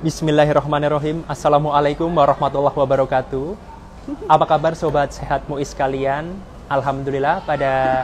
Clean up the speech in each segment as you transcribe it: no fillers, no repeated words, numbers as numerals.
Bismillahirrahmanirrahim. Assalamualaikum warahmatullahi wabarakatuh. Apa kabar sobat sehat MUI sekalian? Alhamdulillah pada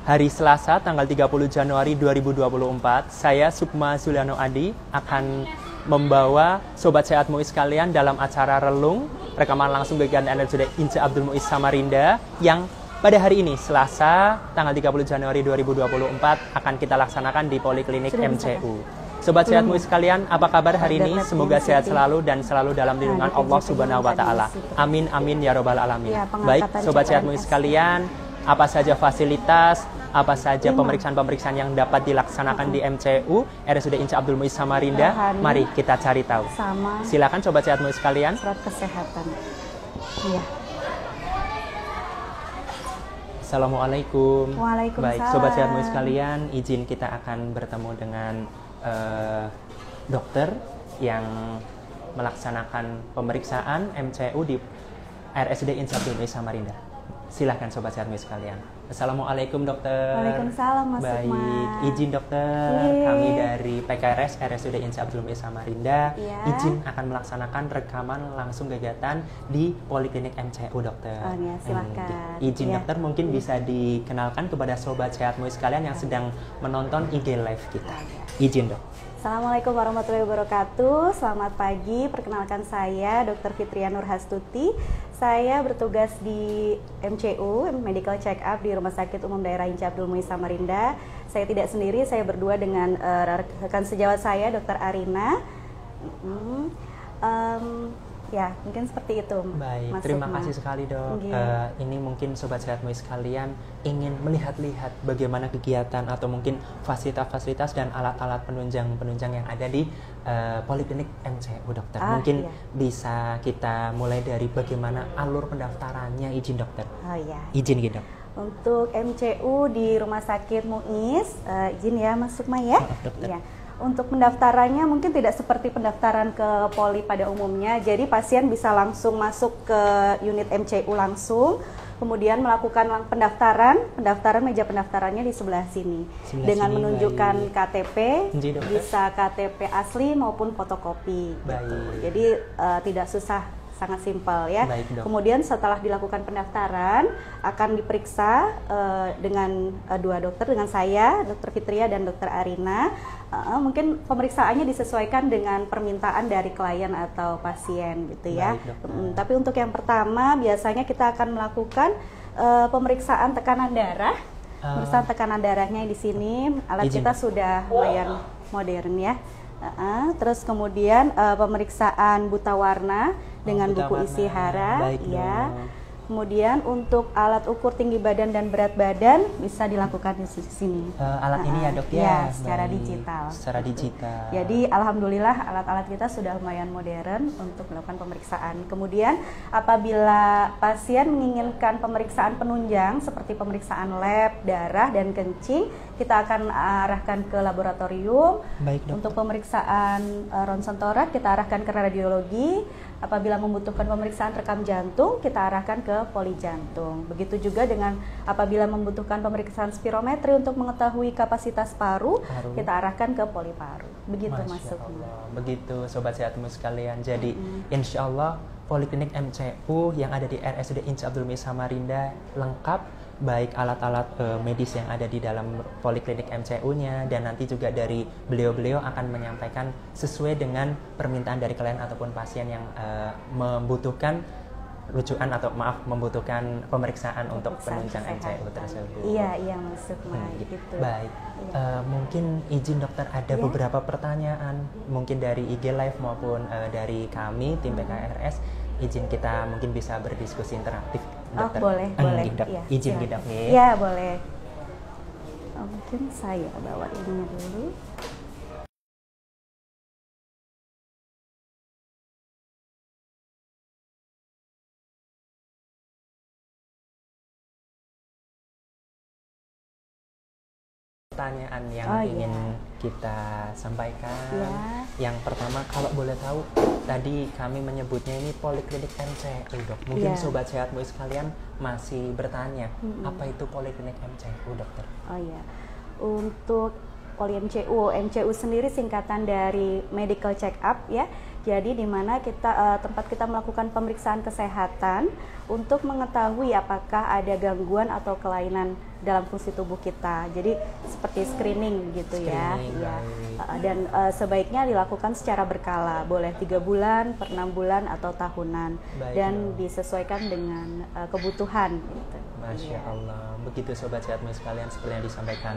hari Selasa tanggal 30 Januari 2024, saya Sukma Zuliano Adi akan membawa sobat sehat MUI sekalian dalam acara relung rekaman langsung kegiatan RSUD Inca Abdul Muiz Samarinda yang pada hari ini Selasa tanggal 30 Januari 2024 akan kita laksanakan di Poliklinik MCU. Sobat sehat MUI sekalian, apa kabar hari ini? Semoga sehat selalu dan selalu dalam lindungan Allah Subhanahu wa taala. Amin amin ya robbal alamin. Baik, sobat sehat MUI sekalian, apa saja fasilitas, apa saja pemeriksaan-pemeriksaan yang dapat dilaksanakan di MCU RSUD Inca Abdul Muiz Samarinda? Mari kita cari tahu. Silakan sobat sehat MUI sekalian. Surat kesehatan. Iya. Assalamualaikum. Waalaikumsalam. Baik, sobat sehat MUI sekalian, izin kita akan bertemu dengan dokter yang melaksanakan pemeriksaan MCU di RSUD Inca Abdul Muiz Samarinda. Silahkan sobat sehat MUI sekalian. Assalamualaikum dokter. Waalaikumsalam Mas Sukma. Baik, izin dokter, kami dari PKRS RSUD Inca Abdul Muiz Samarinda izin akan melaksanakan rekaman langsung kegiatan di Poliklinik MCU dokter. Oh ya, silakan. Izin dokter mungkin bisa dikenalkan kepada sobat sehat MUI sekalian yang sedang menonton IG live kita. Izin dok. Assalamualaikum warahmatullahi wabarakatuh. Selamat pagi, perkenalkan saya Dr. Fitria Nurhastuti. Saya bertugas di MCU, Medical Check Up di Rumah Sakit Umum Daerah Inca Abdul Muiz Samarinda. Saya tidak sendiri, saya berdua dengan rekan sejawat saya, Dr. Arina. Ya, mungkin seperti itu. Baik, terima kasih sekali dok. Ini mungkin sobat sehat MUI sekalian ingin melihat-lihat bagaimana kegiatan atau mungkin fasilitas-fasilitas dan alat-alat penunjang yang ada di Poliklinik MCU dokter. Mungkin bisa kita mulai dari bagaimana alur pendaftarannya, izin dokter. Oh iya. Izin gitu. Untuk MCU di Rumah Sakit Muiz, izin ya Mas Sukma ya. Dokter. Iya. Untuk pendaftarannya mungkin tidak seperti pendaftaran ke poli pada umumnya. Jadi pasien bisa langsung masuk ke unit MCU langsung, kemudian melakukan pendaftaran meja pendaftarannya di sebelah sini. Dengan menunjukkan KTP, bisa KTP asli maupun fotokopi. Gitu. Jadi tidak susah, sangat simpel ya. Kemudian setelah dilakukan pendaftaran akan diperiksa dengan dua dokter, dengan saya, Dr. Fitria dan Dr. Arina. Mungkin pemeriksaannya disesuaikan dengan permintaan dari klien atau pasien gitu ya. Tapi untuk yang pertama biasanya kita akan melakukan pemeriksaan tekanan darah. Pemeriksaan tekanan darahnya di sini alat kita sudah lumayan modern ya. Terus kemudian pemeriksaan buta warna dengan buku isi hara, ya. Kemudian untuk alat ukur tinggi badan dan berat badan bisa dilakukan di sini. Alat ini ya dok ya? Ya, secara digital. Secara digital. Jadi alhamdulillah alat-alat kita sudah lumayan modern untuk melakukan pemeriksaan. Kemudian apabila pasien menginginkan pemeriksaan penunjang seperti pemeriksaan lab, darah dan kencing, kita akan arahkan ke laboratorium. Baik, dok. Untuk pemeriksaan ronsen torak kita arahkan ke radiologi. Apabila membutuhkan pemeriksaan rekam jantung, kita arahkan ke poli jantung. Begitu juga dengan apabila membutuhkan pemeriksaan spirometri untuk mengetahui kapasitas paru, kita arahkan ke poli paru. Begitu masuk. Begitu sobat sehat MUI sekalian. Jadi insya Allah Poliklinik MCU yang ada di RSUD Inca Abdul Muiz Samarinda lengkap, baik alat-alat medis yang ada di dalam Poliklinik MCU-nya, dan nanti juga dari beliau-beliau akan menyampaikan sesuai dengan permintaan dari klien ataupun pasien yang membutuhkan rujukan atau membutuhkan pemeriksaan untuk penunjang MCU tersebut. Iya masuk gitu. Baik. Mungkin izin dokter ada beberapa pertanyaan mungkin dari IG live maupun dari kami tim PKRS. Izin kita mungkin bisa berdiskusi interaktif dokter. Boleh. Izin dok. Iya boleh. Mungkin saya bawa ini dulu. Pertanyaan yang ingin kita sampaikan. Yang pertama, kalau boleh tahu, tadi kami menyebutnya ini Poliklinik MCU dok. Mungkin sobat sehat MUI sekalian masih bertanya, apa itu Poliklinik MCU dokter? Oh iya, untuk Poli MCU sendiri singkatan dari Medical Check Up ya. Jadi di mana tempat kita melakukan pemeriksaan kesehatan untuk mengetahui apakah ada gangguan atau kelainan dalam fungsi tubuh kita. Jadi seperti screening gitu ya. Dan sebaiknya dilakukan secara berkala, boleh 3 bulan, per 6 bulan atau tahunan. Dan disesuaikan dengan kebutuhan gitu. Masya Allah. Begitu Sobat Sehatmu sekalian, seperti yang disampaikan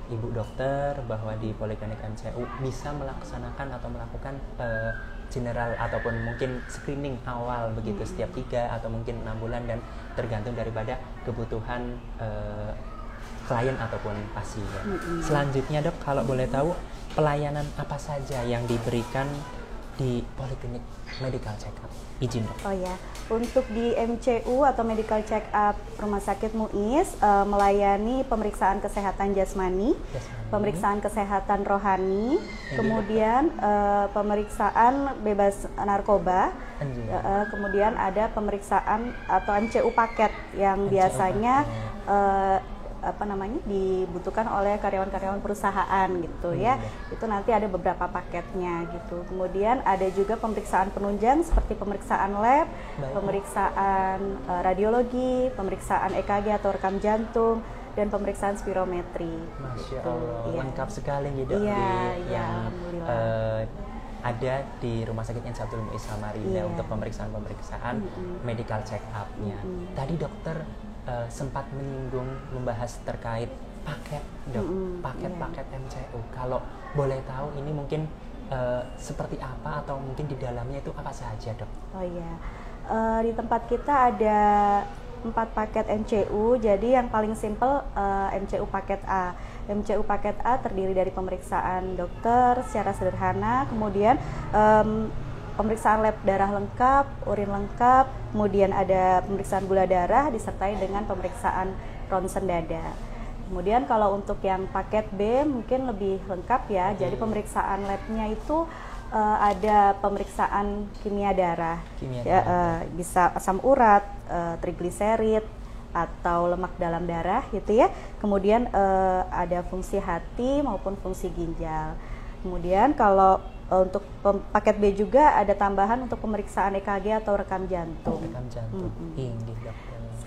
Ibu Dokter, bahwa di Poliklinik MCU bisa melaksanakan atau melakukan general ataupun mungkin screening awal begitu setiap 3 atau mungkin 6 bulan, dan tergantung daripada kebutuhan klien ataupun pasien. Selanjutnya Dok, kalau boleh tahu pelayanan apa saja yang diberikan di Poliklinik Medical Check Up? Izin Dok. Oh ya, untuk di MCU atau Medical Check Up Rumah Sakit MUIS melayani pemeriksaan kesehatan jasmani, pemeriksaan kesehatan rohani, kemudian pemeriksaan bebas narkoba, kemudian ada pemeriksaan atau MCU paket yang biasanya dibutuhkan oleh karyawan-karyawan perusahaan gitu ya. Itu nanti ada beberapa paketnya gitu. Kemudian ada juga pemeriksaan penunjang seperti pemeriksaan lab, pemeriksaan radiologi, pemeriksaan EKG atau rekam jantung, dan pemeriksaan spirometri. Masya Allah, lengkap sekali gitu yang ada di Rumah Sakit Insyaatul Muiz Samarinda untuk pemeriksaan medical check up-nya. Tadi dokter sempat menyinggung, membahas terkait paket paket MCU. Kalau boleh tahu ini mungkin seperti apa atau mungkin di dalamnya itu apa saja Dok? Oh iya, di tempat kita ada 4 paket MCU. Jadi yang paling simple MCU paket A. MCU paket A terdiri dari pemeriksaan dokter secara sederhana, kemudian pemeriksaan lab darah lengkap, urin lengkap, kemudian ada pemeriksaan gula darah disertai dengan pemeriksaan ronsen dada. Kemudian kalau untuk yang paket B mungkin lebih lengkap ya. Jadi pemeriksaan labnya itu ada pemeriksaan kimia darah, bisa asam urat, trigliserid, atau lemak dalam darah gitu ya. Kemudian ada fungsi hati maupun fungsi ginjal. Kemudian kalau untuk paket B juga ada tambahan untuk pemeriksaan EKG atau rekam jantung.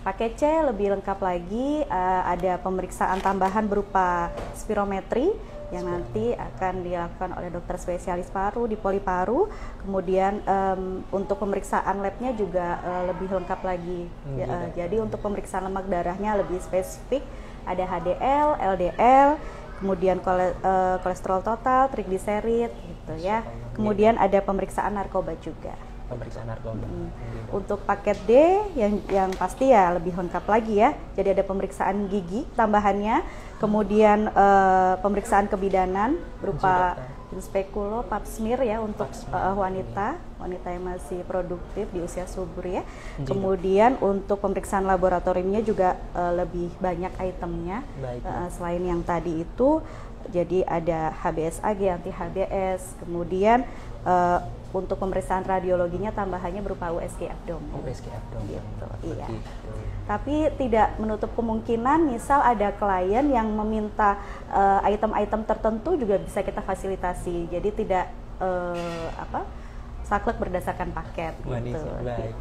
Paket C lebih lengkap lagi, ada pemeriksaan tambahan berupa spirometri yang nanti akan dilakukan oleh dokter spesialis paru di poli paru. Kemudian untuk pemeriksaan labnya juga lebih lengkap lagi. Jadi untuk pemeriksaan lemak darahnya lebih spesifik, ada HDL, LDL, kemudian kolesterol total, trigliserid gitu ya. Kemudian ada pemeriksaan narkoba juga. Pemeriksaan narkoba. Untuk paket D yang pasti ya lebih lengkap lagi ya. Jadi ada pemeriksaan gigi tambahannya, kemudian pemeriksaan kebidanan berupa inspekulo, pap smear ya untuk wanita yang masih produktif di usia subur ya. Kemudian untuk pemeriksaan laboratoriumnya juga lebih banyak itemnya. Selain yang tadi itu, jadi ada HBsAg, anti HBs, kemudian untuk pemeriksaan radiologinya tambahannya berupa USG abdomen. USG abdomen. Gitu, iya. Tapi tidak menutup kemungkinan misal ada klien yang meminta item-item tertentu juga bisa kita fasilitasi. Jadi tidak saklek berdasarkan paket. Gitu. Baik.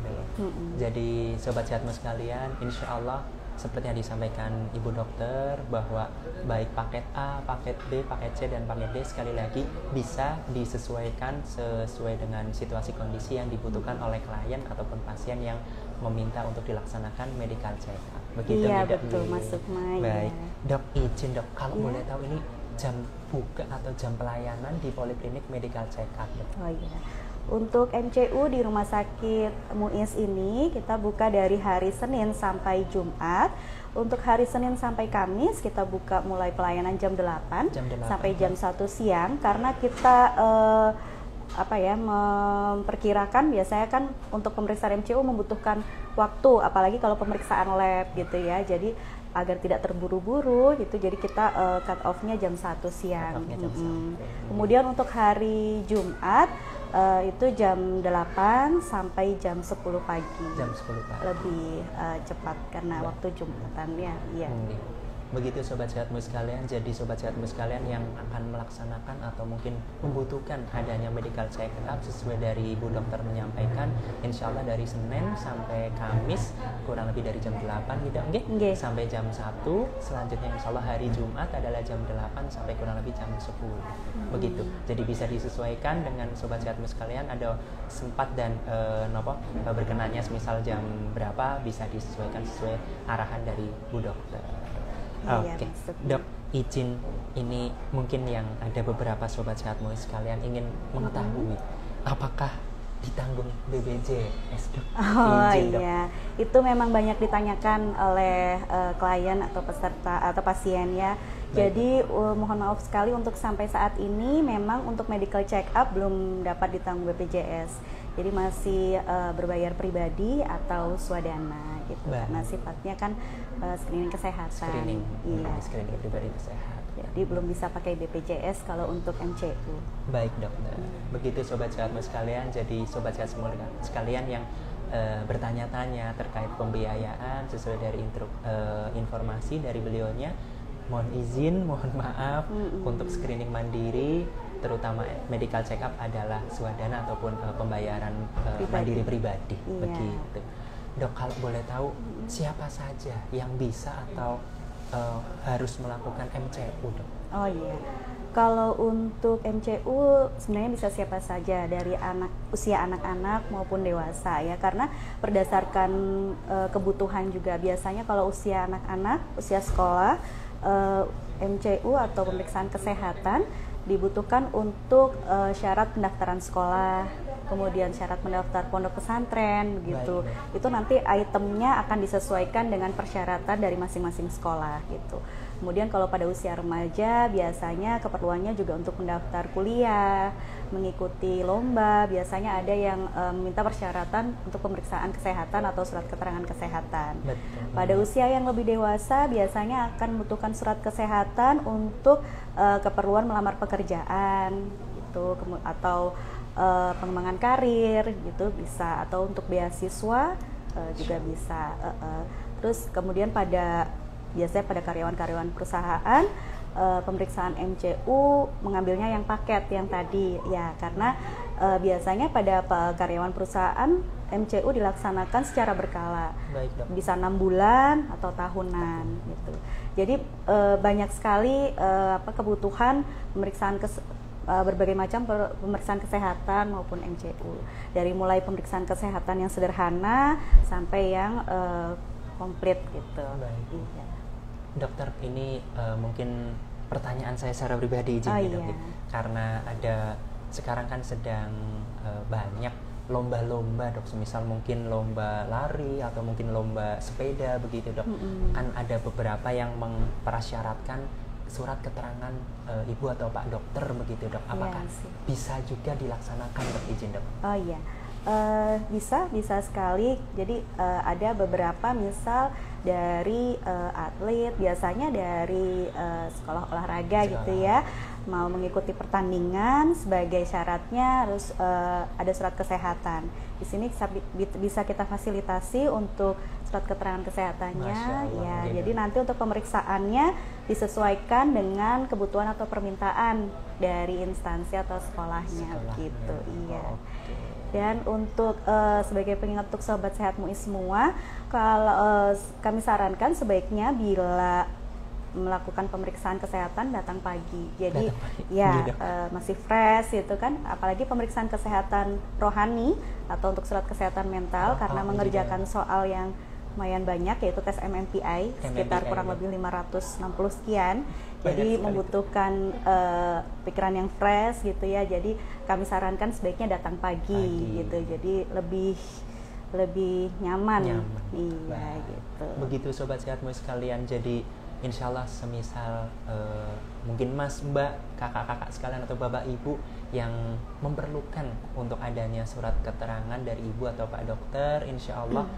Jadi Sobat Sehatmu sekalian, insya Allah seperti yang disampaikan Ibu Dokter bahwa baik paket A, paket B, paket C, dan paket D sekali lagi bisa disesuaikan sesuai dengan situasi kondisi yang dibutuhkan oleh klien ataupun pasien yang meminta untuk dilaksanakan medical check up. Begitu iya, Dok? Betul, masuk Maya. Baik, Dok, izin Dok, kalau boleh tahu ini jam buka atau jam pelayanan di Poliklinik Medical Check Up Dok? Oh iya. Untuk MCU di Rumah Sakit MUIS ini kita buka dari hari Senin sampai Jumat. Untuk hari Senin sampai Kamis kita buka mulai pelayanan jam 8 sampai jam 1 siang karena kita memperkirakan biasanya kan untuk pemeriksaan MCU membutuhkan waktu, apalagi kalau pemeriksaan lab gitu ya. Jadi agar tidak terburu-buru gitu, jadi kita cut off-nya jam 1 siang. Kemudian untuk hari Jumat itu jam 8 sampai jam 10 pagi. Jam 10 pagi. Lebih cepat karena waktu Jumatan ya. Iya. Begitu Sobat Sehatmu sekalian, jadi Sobat Sehatmu sekalian yang akan melaksanakan atau mungkin membutuhkan adanya medical check up sesuai dari Ibu Dokter menyampaikan, insya Allah dari Senin sampai Kamis kurang lebih dari jam 8 gitu, Nggih. sampai jam 1, selanjutnya insya Allah hari Jumat adalah jam 8 sampai kurang lebih jam 10. Begitu, jadi bisa disesuaikan dengan Sobat Sehatmu sekalian, ada sempat dan berkenanya semisal jam berapa bisa disesuaikan sesuai arahan dari Bu Dokter. Iya, Oke, maksudnya. Dok, izin ini mungkin yang ada beberapa Sobat Sehatmu sekalian ingin mengetahui apakah ditanggung BPJS, Dok? Oh Izin, Dok. iya, itu memang banyak ditanyakan oleh klien atau peserta atau pasien ya. Jadi mohon maaf sekali untuk sampai saat ini memang untuk medical check up belum dapat ditanggung BPJS. Jadi masih berbayar pribadi atau swadana gitu. Baik. Karena sifatnya kan screening kesehatan. Iya. Screening pribadi kesehatan. Jadi belum bisa pakai BPJS kalau untuk MCU. Baik, Dokter. Begitu Sobat Sehatmu sekalian, jadi Sobat Sehatmu sekalian yang bertanya-tanya terkait pembiayaan sesuai dari informasi dari beliaunya, mohon izin, mohon maaf untuk screening mandiri, terutama medical check up adalah swadana ataupun pembayaran mandiri pribadi. Iya. Begitu. Dok, kalau boleh tahu siapa saja yang bisa atau harus melakukan MCU, Dok? Oh iya, kalau untuk MCU sebenarnya bisa siapa saja dari usia anak-anak maupun dewasa ya, karena berdasarkan kebutuhan juga biasanya kalau usia anak-anak, usia sekolah, MCU atau pemeriksaan kesehatan dibutuhkan untuk syarat pendaftaran sekolah, kemudian syarat mendaftar pondok pesantren begitu. Baik. Itu nanti itemnya akan disesuaikan dengan persyaratan dari masing-masing sekolah gitu. Kemudian kalau pada usia remaja biasanya keperluannya juga untuk mendaftar kuliah, mengikuti lomba, biasanya ada yang meminta persyaratan untuk pemeriksaan kesehatan atau surat keterangan kesehatan. Betul. Pada usia yang lebih dewasa biasanya akan membutuhkan surat kesehatan untuk keperluan melamar pekerjaan gitu, atau pengembangan karir gitu bisa, atau untuk beasiswa juga bisa. Terus kemudian biasanya pada karyawan-karyawan perusahaan pemeriksaan MCU mengambilnya yang paket yang tadi ya, karena biasanya pada karyawan perusahaan MCU dilaksanakan secara berkala. Baik, Dok. Bisa 6 bulan atau tahunan gitu. Jadi banyak sekali kebutuhan pemeriksaan berbagai macam pemeriksaan kesehatan maupun MCU, dari mulai pemeriksaan kesehatan yang sederhana sampai yang komplit gitu. Baik. Iya. Dokter, ini mungkin pertanyaan saya secara pribadi izin ya, Dok, iya. karena sekarang kan sedang banyak lomba-lomba, Dok, semisal mungkin lomba lari atau mungkin lomba sepeda begitu, Dok. Kan ada beberapa yang mempersyaratkan surat keterangan ibu atau pak dokter begitu, Dok. Apakah bisa juga dilaksanakan, Dok, izin, Dok? Oh iya, bisa sekali. Jadi ada beberapa misal dari atlet, biasanya dari sekolah olahraga gitu ya, mau mengikuti pertandingan, sebagai syaratnya harus ada surat kesehatan. Di sini bisa kita fasilitasi untuk surat keterangan kesehatannya ya. Jadi nanti untuk pemeriksaannya disesuaikan dengan kebutuhan atau permintaan dari instansi atau sekolahnya gitu. Iya. Dan untuk sebagai pengingat untuk sobat sehatmu semua, kalau kami sarankan sebaiknya bila melakukan pemeriksaan kesehatan datang pagi. Jadi masih fresh gitu kan, apalagi pemeriksaan kesehatan rohani atau untuk surat kesehatan mental karena mengerjakan soal yang lumayan banyak, yaitu tes MMPI sekitar kurang lebih 560 sekian. Jadi membutuhkan pikiran yang fresh gitu ya. Jadi kami sarankan sebaiknya datang pagi. Gitu. Jadi lebih nyaman. Iya gitu. Begitu sobat sehatmu sekalian. Jadi insya Allah semisal mungkin mas, mbak, kakak-kakak sekalian atau bapak ibu yang memerlukan untuk adanya surat keterangan dari ibu atau pak dokter, insya Allah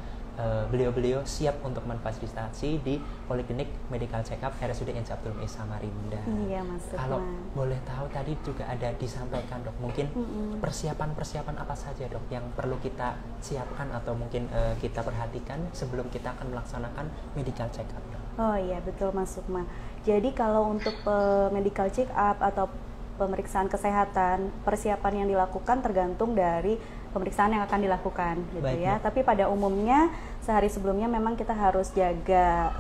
beliau-beliau siap untuk memfasilitasi di Poliklinik Medical Check-up RSUD Insinyur Abdul Muiz Samarinda. Iya, Mas. Kalau boleh tahu tadi juga ada disampaikan, Dok, mungkin persiapan-persiapan apa saja, Dok, yang perlu kita siapkan atau mungkin kita perhatikan sebelum kita akan melaksanakan medical check-up, Dok? Oh iya, betul Mas Sukma. Jadi kalau untuk medical check up atau pemeriksaan kesehatan, persiapan yang dilakukan tergantung dari pemeriksaan yang akan dilakukan gitu. Baik, ya. Tapi pada umumnya sehari sebelumnya memang kita harus jaga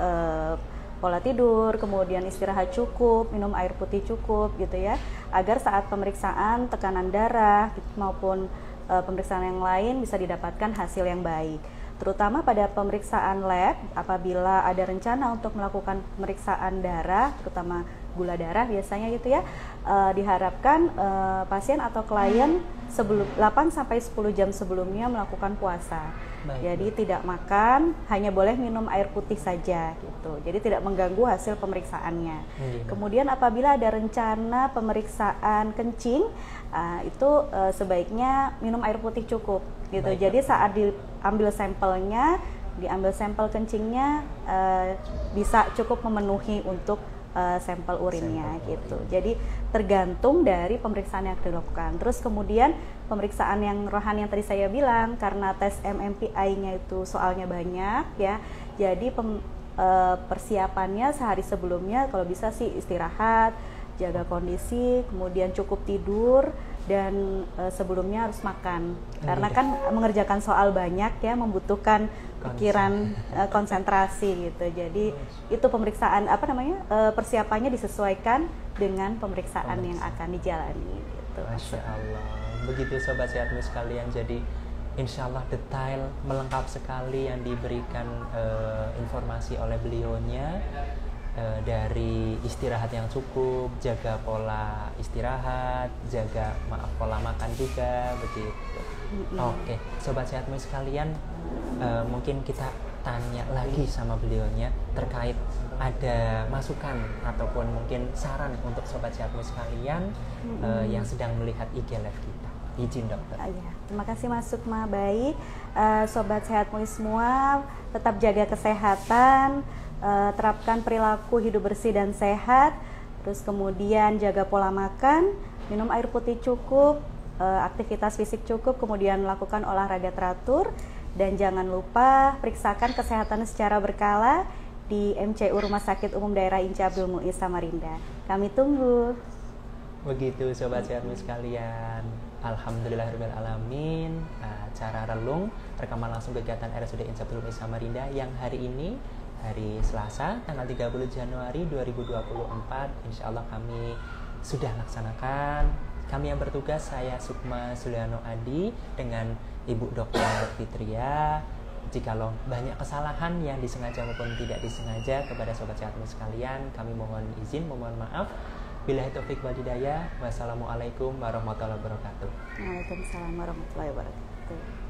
pola tidur, kemudian istirahat cukup, minum air putih cukup gitu ya, agar saat pemeriksaan tekanan darah maupun pemeriksaan yang lain bisa didapatkan hasil yang baik. Terutama pada pemeriksaan lab, apabila ada rencana untuk melakukan pemeriksaan darah, terutama gula darah biasanya gitu ya, diharapkan pasien atau klien 8-10 jam sebelumnya melakukan puasa. Baik. Jadi tidak makan, hanya boleh minum air putih saja gitu. Jadi tidak mengganggu hasil pemeriksaannya. Kemudian apabila ada rencana pemeriksaan kencing, itu sebaiknya minum air putih cukup gitu. Baik. Jadi saat diambil sampel kencingnya bisa cukup memenuhi untuk sampel urinnya gitu. Jadi tergantung dari pemeriksaan yang dilakukan. Terus kemudian pemeriksaan yang rohani yang tadi saya bilang, karena tes MMPI-nya itu soalnya banyak ya. Jadi persiapannya sehari sebelumnya kalau bisa sih istirahat, jaga kondisi, kemudian cukup tidur, dan sebelumnya harus makan. Karena kan mengerjakan soal banyak ya, membutuhkan pikiran, konsentrasi gitu. Jadi itu pemeriksaan persiapannya disesuaikan dengan pemeriksaan yang akan dijalani gitu. Masya Allah. Begitu Sobat Sehatmu sekalian, jadi insya Allah detail, melengkap sekali yang diberikan informasi oleh beliaunya, dari istirahat yang cukup, jaga pola istirahat, jaga pola makan juga, begitu. Oke, Sobat Sehatmu sekalian, mungkin kita tanya lagi sama beliaunya terkait ada masukan ataupun mungkin saran untuk Sobat Sehatmu sekalian yang sedang melihat IG Live kita. Izin dokter. Ya, terima kasih Mas Sukma. Baik, Sobat Sehatmu semua, tetap jaga kesehatan, terapkan perilaku hidup bersih dan sehat, terus kemudian jaga pola makan, minum air putih cukup, aktivitas fisik cukup, kemudian lakukan olahraga teratur, dan jangan lupa periksakan kesehatan secara berkala di MCU Rumah Sakit Umum Daerah Inci Abdul Muiz Samarinda. Kami tunggu. Begitu Sobat Sehatmu sekalian, alhamdulillahirabbil alamin. Acara relung rekaman langsung kegiatan RSUD Inci Abdul Muiz Samarinda yang hari ini hari Selasa tanggal 30 Januari 2024 insya Allah kami sudah laksanakan. Kami yang bertugas, saya Sukma Suliano Adi dengan Ibu Dr. Fitria. Jikalau banyak kesalahan yang disengaja maupun tidak disengaja kepada Sobat Sehatmu sekalian, kami mohon izin, mohon maaf. Billahi taufik wal hidayah. Wassalamualaikum warahmatullahi wabarakatuh. Waalaikumsalam warahmatullahi wabarakatuh.